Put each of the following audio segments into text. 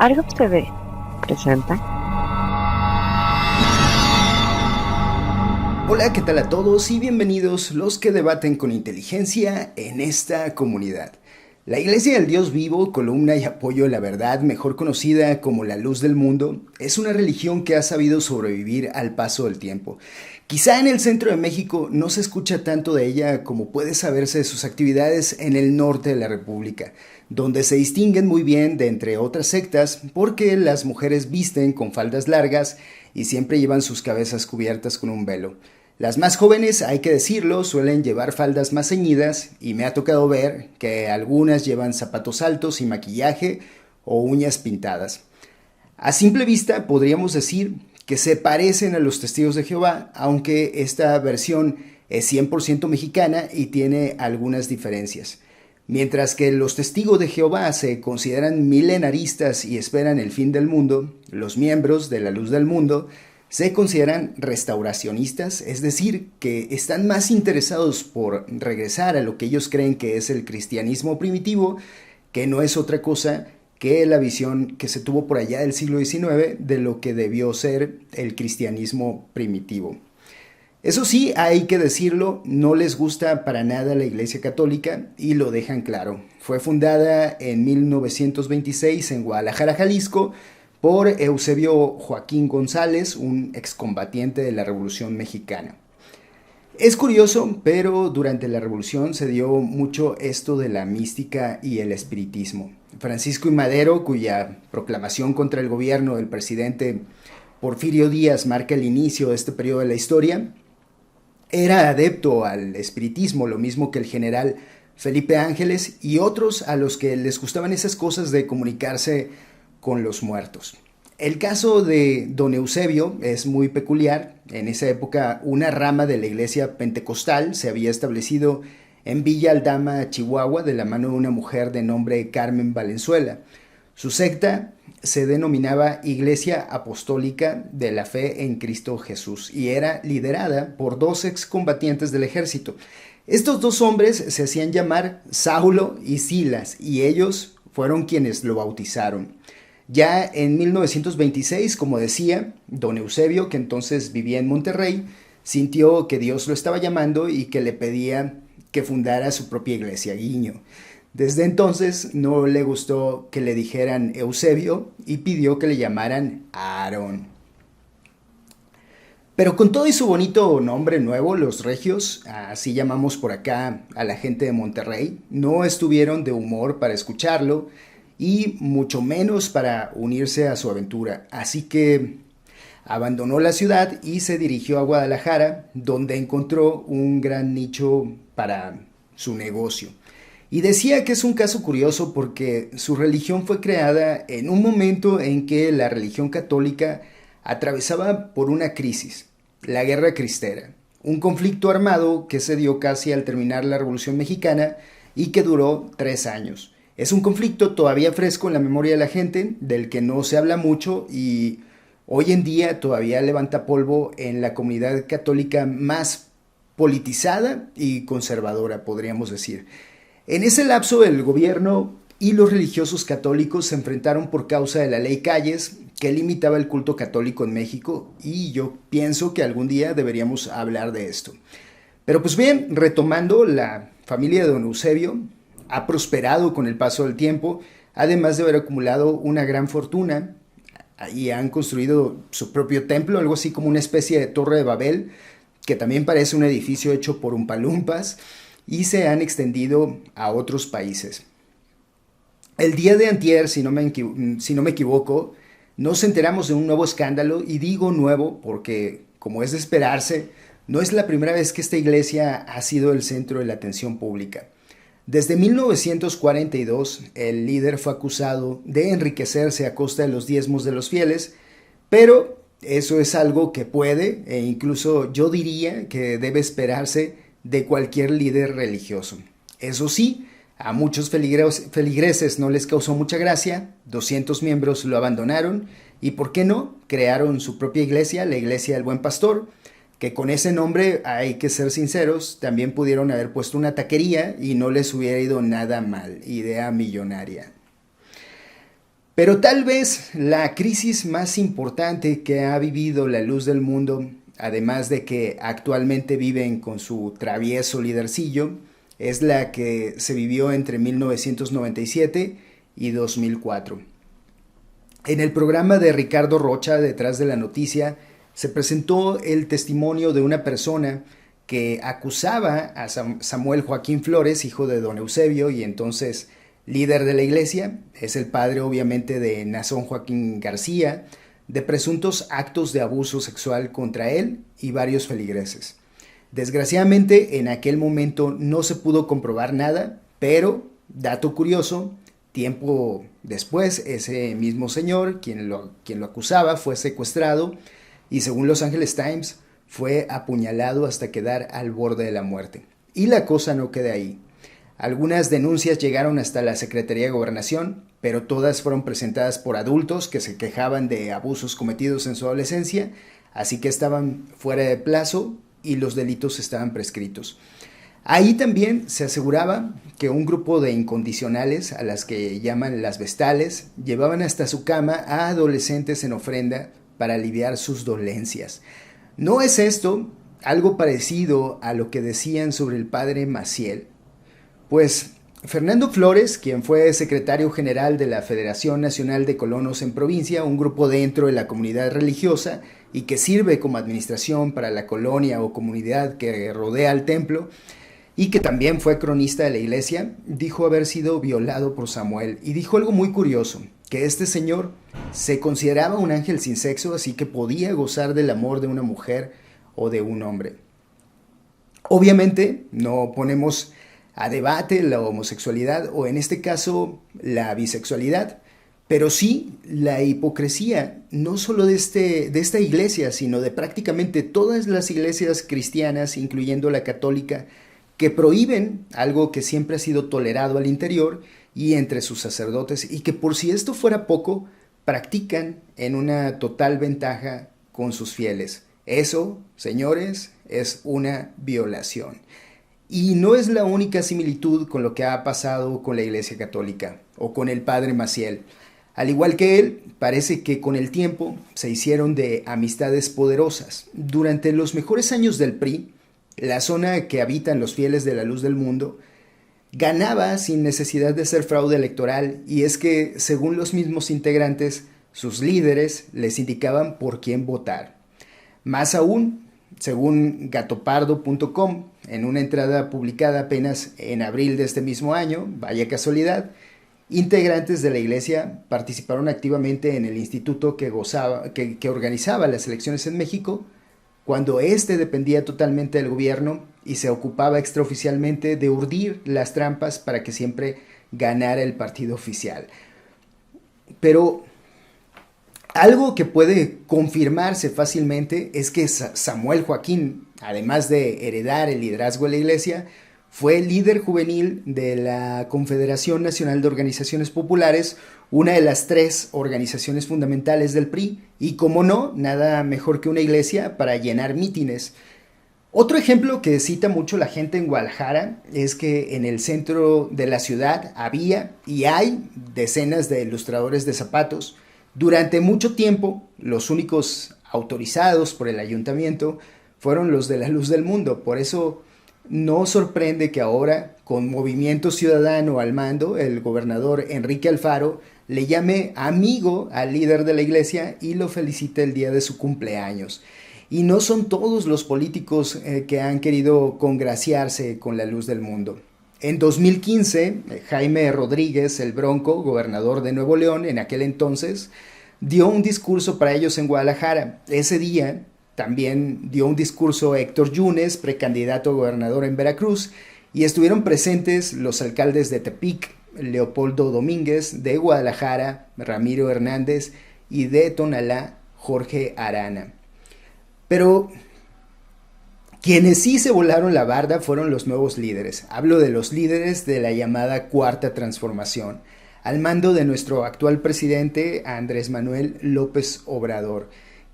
Argos TV presenta. Hola, ¿qué tal a todos? Y bienvenidos los que debaten con inteligencia en esta comunidad. La Iglesia del Dios Vivo, columna y apoyo de la verdad, mejor conocida como la luz del mundo, es una religión que ha sabido sobrevivir al paso del tiempo. Quizá en el centro de México no se escucha tanto de ella como puede saberse de sus actividades en el norte de la República, donde se distinguen muy bien de entre otras sectas porque las mujeres visten con faldas largas y siempre llevan sus cabezas cubiertas con un velo. Las más jóvenes, hay que decirlo, suelen llevar faldas más ceñidas y me ha tocado ver que algunas llevan zapatos altos y maquillaje o uñas pintadas. A simple vista podríamos decir que se parecen a los Testigos de Jehová, aunque esta versión es 100% mexicana y tiene algunas diferencias. Mientras que los Testigos de Jehová se consideran milenaristas y esperan el fin del mundo, los miembros de la Luz del Mundo se consideran restauracionistas, es decir, que están más interesados por regresar a lo que ellos creen que es el cristianismo primitivo, que no es otra cosa que la visión que se tuvo por allá del siglo XIX de lo que debió ser el cristianismo primitivo. Eso sí, hay que decirlo, no les gusta para nada la Iglesia Católica y lo dejan claro. Fue fundada en 1926 en Guadalajara, Jalisco, por Eusebio Joaquín González, un excombatiente de la Revolución Mexicana. Es curioso, pero durante la Revolución se dio mucho esto de la mística y el espiritismo. Francisco I. Madero, cuya proclamación contra el gobierno del presidente Porfirio Díaz marca el inicio de este periodo de la historia, era adepto al espiritismo, lo mismo que el general Felipe Ángeles y otros a los que les gustaban esas cosas de comunicarse con los muertos. El caso de don Eusebio es muy peculiar. En esa época una rama de la iglesia pentecostal se había establecido en Villa Aldama, Chihuahua, de la mano de una mujer de nombre Carmen Valenzuela. Su secta se denominaba Iglesia Apostólica de la Fe en Cristo Jesús y era liderada por dos excombatientes del ejército. Estos dos hombres se hacían llamar Saulo y Silas y ellos fueron quienes lo bautizaron. Ya en 1926, como decía, don Eusebio, que entonces vivía en Monterrey, sintió que Dios lo estaba llamando y que le pedía que fundara su propia iglesia, guiño. Desde entonces no le gustó que le dijeran Eusebio y pidió que le llamaran Aarón. Pero con todo y su bonito nombre nuevo, los regios, así llamamos por acá a la gente de Monterrey, no estuvieron de humor para escucharlo y mucho menos para unirse a su aventura. Así que abandonó la ciudad y se dirigió a Guadalajara, donde encontró un gran nicho para su negocio. Y decía que es un caso curioso porque su religión fue creada en un momento en que la religión católica atravesaba por una crisis, la Guerra Cristera, un conflicto armado que se dio casi al terminar la Revolución Mexicana y que duró 3 años. Es un conflicto todavía fresco en la memoria de la gente, del que no se habla mucho y hoy en día todavía levanta polvo en la comunidad católica más politizada y conservadora, podríamos decir. En ese lapso el gobierno y los religiosos católicos se enfrentaron por causa de la ley Calles, que limitaba el culto católico en México, y yo pienso que algún día deberíamos hablar de esto. Pero pues bien, retomando, la familia de don Eusebio ha prosperado con el paso del tiempo, además de haber acumulado una gran fortuna, y han construido su propio templo, algo así como una especie de Torre de Babel, que también parece un edificio hecho por umpalumpas, y se han extendido a otros países. El día de antier, si no me equivoco, nos enteramos de un nuevo escándalo, y digo nuevo porque, como es de esperarse, no es la primera vez que esta iglesia ha sido el centro de la atención pública. Desde 1942, el líder fue acusado de enriquecerse a costa de los diezmos de los fieles, pero eso es algo que puede, e incluso yo diría que debe esperarse de cualquier líder religioso. Eso sí, a muchos feligreses no les causó mucha gracia, 200 miembros lo abandonaron y, ¿por qué no?, crearon su propia iglesia, la Iglesia del Buen Pastor, que con ese nombre, hay que ser sinceros, también pudieron haber puesto una taquería y no les hubiera ido nada mal, idea millonaria. Pero tal vez la crisis más importante que ha vivido la luz del mundo, además de que actualmente viven con su travieso lidercillo, es la que se vivió entre 1997 y 2004. En el programa de Ricardo Rocha, Detrás de la Noticia, se presentó el testimonio de una persona que acusaba a Samuel Joaquín Flores, hijo de don Eusebio y entonces líder de la iglesia, es el padre obviamente de Nazón Joaquín García, de presuntos actos de abuso sexual contra él y varios feligreses. Desgraciadamente en aquel momento no se pudo comprobar nada, pero, dato curioso, tiempo después ese mismo señor, quien lo acusaba, fue secuestrado y según Los Angeles Times fue apuñalado hasta quedar al borde de la muerte. Y la cosa no queda ahí. Algunas denuncias llegaron hasta la Secretaría de Gobernación, pero todas fueron presentadas por adultos que se quejaban de abusos cometidos en su adolescencia, así que estaban fuera de plazo y los delitos estaban prescritos. Ahí también se aseguraba que un grupo de incondicionales, a las que llaman las vestales, llevaban hasta su cama a adolescentes en ofrenda para aliviar sus dolencias. ¿No es esto algo parecido a lo que decían sobre el padre Maciel? Pues Fernando Flores, quien fue secretario general de la Federación Nacional de Colonos en Provincia, un grupo dentro de la comunidad religiosa y que sirve como administración para la colonia o comunidad que rodea al templo, y que también fue cronista de la iglesia, dijo haber sido violado por Samuel y dijo algo muy curioso, que este señor se consideraba un ángel sin sexo, así que podía gozar del amor de una mujer o de un hombre. Obviamente no ponemos a debate la homosexualidad o en este caso la bisexualidad, pero sí la hipocresía, no solo de esta iglesia, sino de prácticamente todas las iglesias cristianas, incluyendo la católica, que prohíben algo que siempre ha sido tolerado al interior y entre sus sacerdotes, y que por si esto fuera poco, practican en una total ventaja con sus fieles. Eso, señores, es una violación. Y no es la única similitud con lo que ha pasado con la Iglesia Católica o con el padre Maciel. Al igual que él, parece que con el tiempo se hicieron de amistades poderosas. Durante los mejores años del PRI, la zona que habitan los fieles de la luz del mundo ganaba sin necesidad de hacer fraude electoral, y es que, según los mismos integrantes, sus líderes les indicaban por quién votar. Más aún, según gatopardo.com, en una entrada publicada apenas en abril de este mismo año, vaya casualidad, integrantes de la iglesia participaron activamente en el instituto que organizaba las elecciones en México, cuando éste dependía totalmente del gobierno y se ocupaba extraoficialmente de urdir las trampas para que siempre ganara el partido oficial. Pero algo que puede confirmarse fácilmente es que Samuel Joaquín, además de heredar el liderazgo de la iglesia, fue líder juvenil de la Confederación Nacional de Organizaciones Populares, una de las 3 organizaciones fundamentales del PRI, y como no, nada mejor que una iglesia para llenar mítines. Otro ejemplo que cita mucho la gente en Guadalajara es que en el centro de la ciudad había y hay decenas de ilustradores de zapatos. Durante mucho tiempo, los únicos autorizados por el ayuntamiento fueron los de la luz del mundo. Por eso no sorprende que ahora, con Movimiento Ciudadano al mando, el gobernador Enrique Alfaro le llame amigo al líder de la iglesia y lo felicite el día de su cumpleaños. Y no son todos los políticos que han querido congraciarse con la luz del mundo. En 2015, Jaime Rodríguez, el Bronco, gobernador de Nuevo León en aquel entonces, dio un discurso para ellos en Guadalajara. Ese día también dio un discurso Héctor Yunes, precandidato a gobernador en Veracruz, y estuvieron presentes los alcaldes de Tepic, Leopoldo Domínguez, de Guadalajara, Ramiro Hernández, y de Tonalá, Jorge Arana. Pero quienes sí se volaron la barda fueron los nuevos líderes. Hablo de los líderes de la llamada Cuarta Transformación, al mando de nuestro actual presidente Andrés Manuel López Obrador,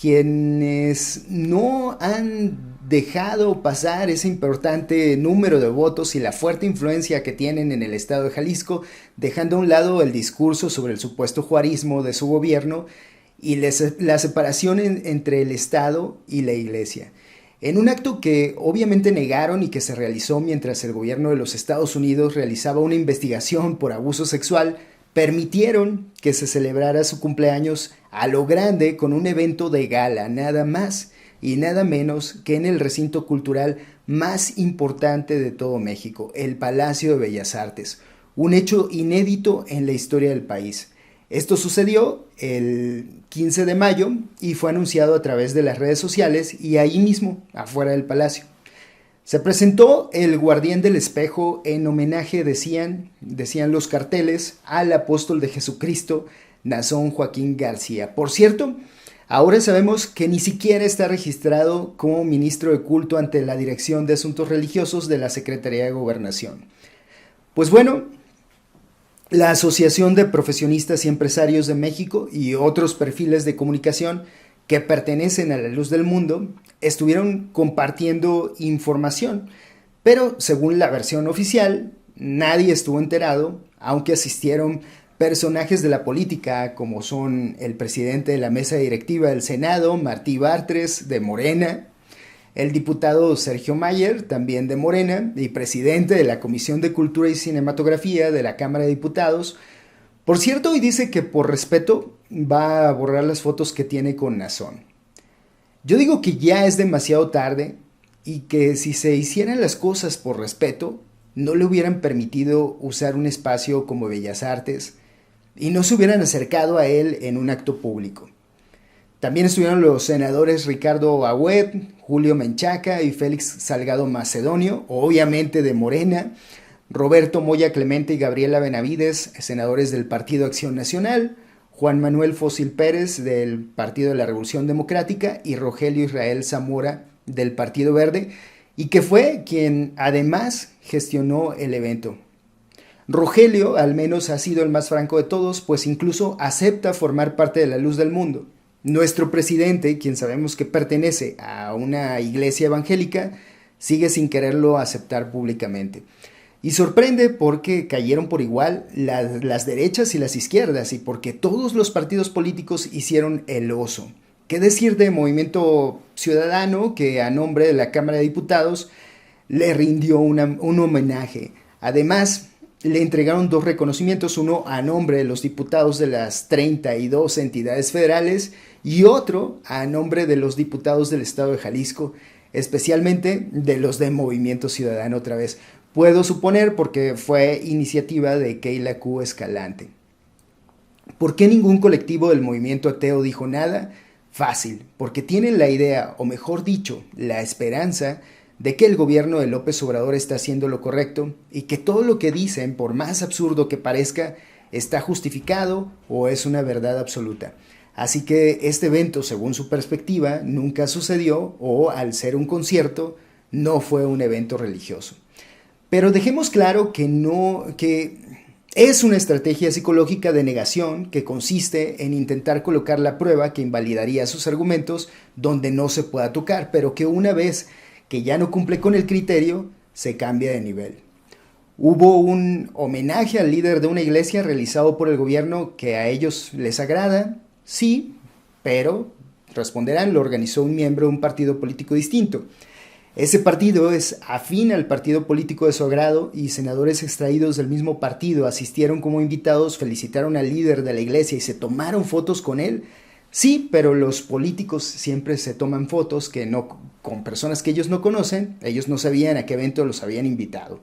quienes no han dejado pasar ese importante número de votos y la fuerte influencia que tienen en el estado de Jalisco, dejando a un lado el discurso sobre el supuesto juarismo de su gobierno y la separación entre el Estado y la Iglesia. En un acto que obviamente negaron y que se realizó mientras el gobierno de los Estados Unidos realizaba una investigación por abuso sexual, permitieron que se celebrara su cumpleaños a lo grande con un evento de gala, nada más y nada menos que en el recinto cultural más importante de todo México, el Palacio de Bellas Artes, un hecho inédito en la historia del país. Esto sucedió el 15 de mayo y fue anunciado a través de las redes sociales y ahí mismo, afuera del palacio. Se presentó el Guardián del Espejo en homenaje, decían los carteles, al apóstol de Jesucristo, Nazón Joaquín García. Por cierto, ahora sabemos que ni siquiera está registrado como ministro de culto ante la Dirección de Asuntos Religiosos de la Secretaría de Gobernación. Pues bueno, la Asociación de Profesionistas y Empresarios de México y otros perfiles de comunicación que pertenecen a la luz del mundo estuvieron compartiendo información, pero según la versión oficial, nadie estuvo enterado, aunque asistieron personajes de la política como son el presidente de la mesa directiva del Senado, Martí Bartres, de Morena, el diputado Sergio Mayer, también de Morena, y presidente de la Comisión de Cultura y Cinematografía de la Cámara de Diputados. Por cierto, hoy dice que por respeto va a borrar las fotos que tiene con Nazón. Yo digo que ya es demasiado tarde y que si se hicieran las cosas por respeto, no le hubieran permitido usar un espacio como Bellas Artes y no se hubieran acercado a él en un acto público. También estuvieron los senadores Ricardo Agüed, Julio Menchaca y Félix Salgado Macedonio, obviamente de Morena, Roberto Moya Clemente y Gabriela Benavides, senadores del Partido Acción Nacional, Juan Manuel Fósil Pérez del Partido de la Revolución Democrática y Rogelio Israel Zamora del Partido Verde, y que fue quien además gestionó el evento. Rogelio al menos ha sido el más franco de todos, pues incluso acepta formar parte de la luz del mundo. Nuestro presidente, quien sabemos que pertenece a una iglesia evangélica, sigue sin quererlo aceptar públicamente. Y sorprende porque cayeron por igual las derechas y las izquierdas y porque todos los partidos políticos hicieron el oso. ¿Qué decir de Movimiento Ciudadano, que a nombre de la Cámara de Diputados le rindió un homenaje? Además, le entregaron 2 reconocimientos, uno a nombre de los diputados de las 32 entidades federales y otro a nombre de los diputados del estado de Jalisco, especialmente de los de Movimiento Ciudadano otra vez. Puedo suponer porque fue iniciativa de Keila Q. Escalante. ¿Por qué ningún colectivo del movimiento ateo dijo nada? Fácil, porque tienen la idea, o mejor dicho, la esperanza de que el gobierno de López Obrador está haciendo lo correcto y que todo lo que dicen, por más absurdo que parezca, está justificado o es una verdad absoluta. Así que este evento, según su perspectiva, nunca sucedió o, al ser un concierto, no fue un evento religioso. Pero dejemos claro que es una estrategia psicológica de negación que consiste en intentar colocar la prueba que invalidaría sus argumentos donde no se pueda tocar, pero que una vez que ya no cumple con el criterio, se cambia de nivel. Hubo un homenaje al líder de una iglesia realizado por el gobierno que a ellos les agrada, sí, pero, responderán, lo organizó un miembro de un partido político distinto. Ese partido es afín al partido político de su agrado y senadores extraídos del mismo partido asistieron como invitados, felicitaron al líder de la iglesia y se tomaron fotos con él. Sí, pero los políticos siempre se toman fotos con personas que ellos no conocen, ellos no sabían a qué evento los habían invitado.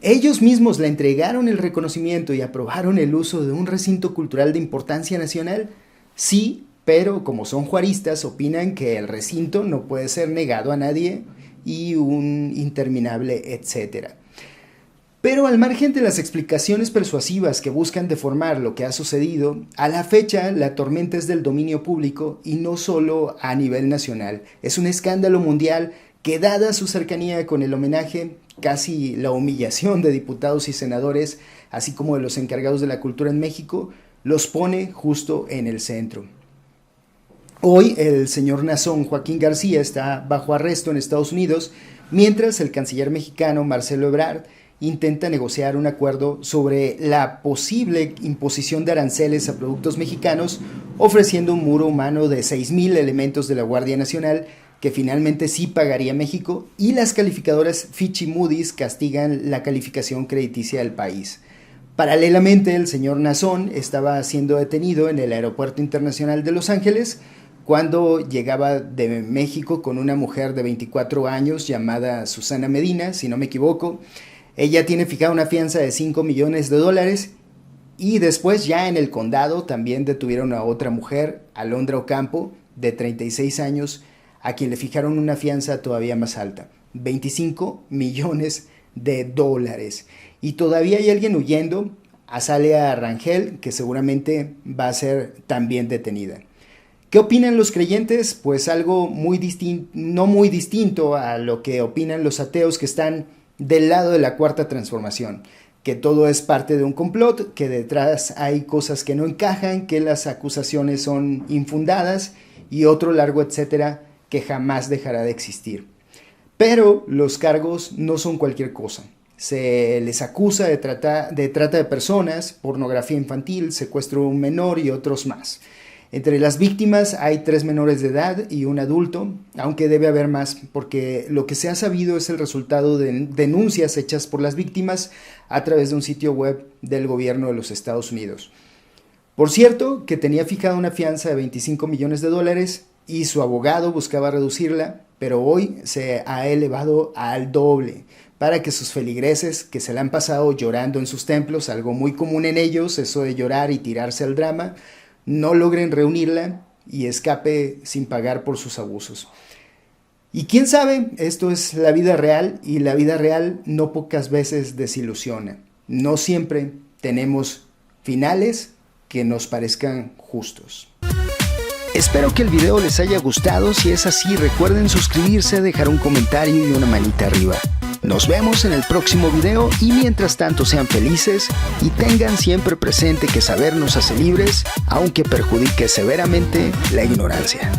Ellos mismos le entregaron el reconocimiento y aprobaron el uso de un recinto cultural de importancia nacional. Sí, pero como son juaristas, opinan que el recinto no puede ser negado a nadie y un interminable etcétera. Pero al margen de las explicaciones persuasivas que buscan deformar lo que ha sucedido, a la fecha la tormenta es del dominio público y no solo a nivel nacional. Es un escándalo mundial que, dada su cercanía con el homenaje, casi la humillación de diputados y senadores, así como de los encargados de la cultura en México, los pone justo en el centro. Hoy el señor Nazón Joaquín García está bajo arresto en Estados Unidos, mientras el canciller mexicano Marcelo Ebrard intenta negociar un acuerdo sobre la posible imposición de aranceles a productos mexicanos, ofreciendo un muro humano de 6,000 elementos de la Guardia Nacional que finalmente sí pagaría México, y las calificadoras Fitch y Moody's castigan la calificación crediticia del país. Paralelamente, el señor Nazón estaba siendo detenido en el Aeropuerto Internacional de Los Ángeles cuando llegaba de México con una mujer de 24 años llamada Susana Medina, si no me equivoco. Ella tiene fijada una fianza de $5 millones y después ya en el condado también detuvieron a otra mujer, Alondra Ocampo, de 36 años, a quien le fijaron una fianza todavía más alta, $25 millones. Y todavía hay alguien huyendo, Azalea Rangel, que seguramente va a ser también detenida. ¿Qué opinan los creyentes? Pues algo no muy distinto a lo que opinan los ateos que están del lado de la Cuarta Transformación, que todo es parte de un complot, que detrás hay cosas que no encajan, que las acusaciones son infundadas y otro largo etcétera que jamás dejará de existir. Pero los cargos no son cualquier cosa. Se les acusa de trata de personas, pornografía infantil, secuestro de un menor y otros más. Entre las víctimas hay 3 menores de edad y un adulto, aunque debe haber más, porque lo que se ha sabido es el resultado de denuncias hechas por las víctimas a través de un sitio web del gobierno de los Estados Unidos. Por cierto, que tenía fijada una fianza de $25 millones y su abogado buscaba reducirla, pero hoy se ha elevado al doble para que sus feligreses, que se la han pasado llorando en sus templos, algo muy común en ellos, eso de llorar y tirarse al drama, no logren reunirla y escape sin pagar por sus abusos. Y quién sabe, esto es la vida real, y la vida real no pocas veces desilusiona. No siempre tenemos finales que nos parezcan justos. Espero que el video les haya gustado. Si es así, recuerden suscribirse, dejar un comentario y una manita arriba. Nos vemos en el próximo video, y mientras tanto sean felices y tengan siempre presente que saber nos hace libres, aunque perjudique severamente la ignorancia.